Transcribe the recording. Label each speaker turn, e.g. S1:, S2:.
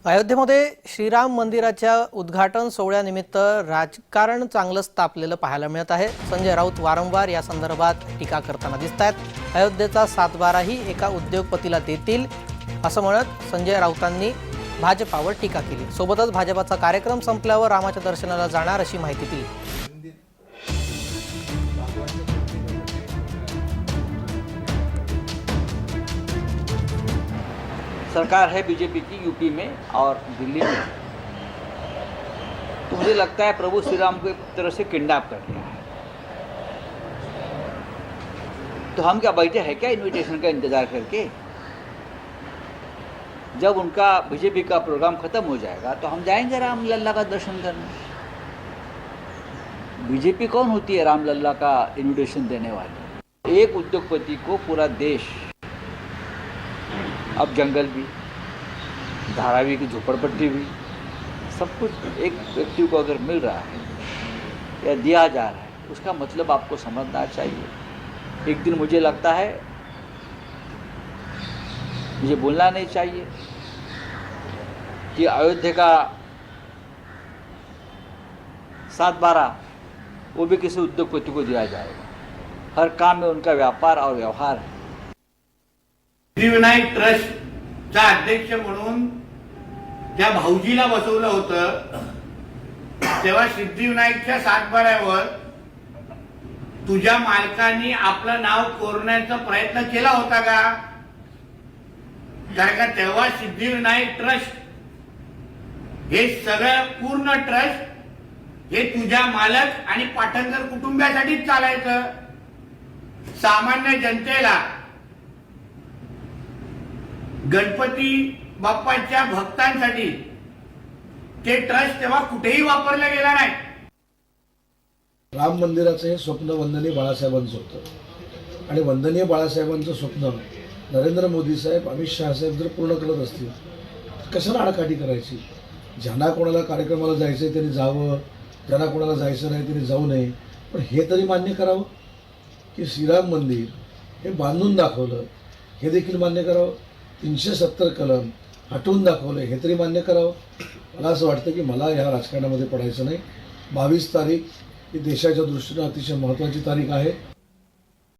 S1: अयोध्येमध्ये श्रीराम मंदिराच्या उद्घाटन सोहळ्यानिमित्त राजकारण चांगलंच तापलेलं पाहायला मिळत आहे। संजय राऊत वारंवार या संदर्भात टीका करताना दिसतात। अयोध्येचा सातबाराही एका उद्योगपतीला देतील असं म्हणत संजय राऊतांनी भाजपावर टीका केली। सोबतच भाजपाचा कार्यक्रम संपल्यावर रामाच्या दर्शनाला जाणार अशी माहिती दिली।
S2: सरकार है बीजेपी की यूपी में और दिल्ली में, तो मुझे लगता है प्रभु श्री राम को एक तरह से किडनैप कर लिया है। तो हम क्या बैठे हैं क्या इनविटेशन का इंतज़ार करके? जब उनका बीजेपी का प्रोग्राम ख़त्म हो जाएगा तो हम जाएंगे राम लल्ला का दर्शन करने। बीजेपी कौन होती है राम लल्ला का इनविटेशन देने वाली? एक उद्योगपति को पूरा देश, अब जंगल भी, धारावी की झोपड़पट्टी भी, सब कुछ एक व्यक्ति को अगर मिल रहा है या दिया जा रहा है, उसका मतलब आपको समझना चाहिए। एक दिन मुझे लगता है, मुझे बोलना नहीं चाहिए कि अयोध्या का 7/12 वो भी किसी उद्योगपति को दिया जाएगा। हर काम में उनका व्यापार और व्यवहार है।
S3: सिद्धिविनायक ट्रस्टचा अध्यक्ष म्हणून त्या भाऊजीला बसवलं होतं, तेव्हा सिद्धिविनायकच्या 7/12वर तुझ्या मालकांनी आपलं नाव कोरण्याचा प्रयत्न केला होता का? कारण का तेव्हा सिद्धिविनायक ट्रस्ट हे सगळं पूर्ण ट्रस्ट हे तुझ्या मालक आणि पाटणकर कुटुंबियासाठीच चालायचं। सामान्य जनतेला, गणपती बाप्पाच्या भक्तांसाठी ते ट्रस्ट तेव्हा कुठेही वापरला गेला नाही।
S4: राम मंदिराचं हे स्वप्न वंदनीय बाळासाहेबांचं होतं आणि वंदनीय बाळासाहेबांचं स्वप्न नरेंद्र मोदी साहेब, अमित शाह साहेब जर पूर्ण करत असतील तर कशाला आडकाठी करायची? ज्यांना कोणाला कार्यक्रमाला जायचं त्यांनी जावं, ज्यांना कोणाला जायचं नाही त्यांनी जाऊ नये, पण हे तरी मान्य करावं की श्रीराम मंदिर हे बांधून दाखवलं, हे देखील मान्य करावं। 370 कलम हटवून दाखवलं, हे तरी मान्य करावं। मला असं वाटतं की मला या राजकारणामध्ये पडायचं नाही। 22 तारीख ही देशाच्या दृष्टीने अतिशय महत्त्वाची तारीख आहे।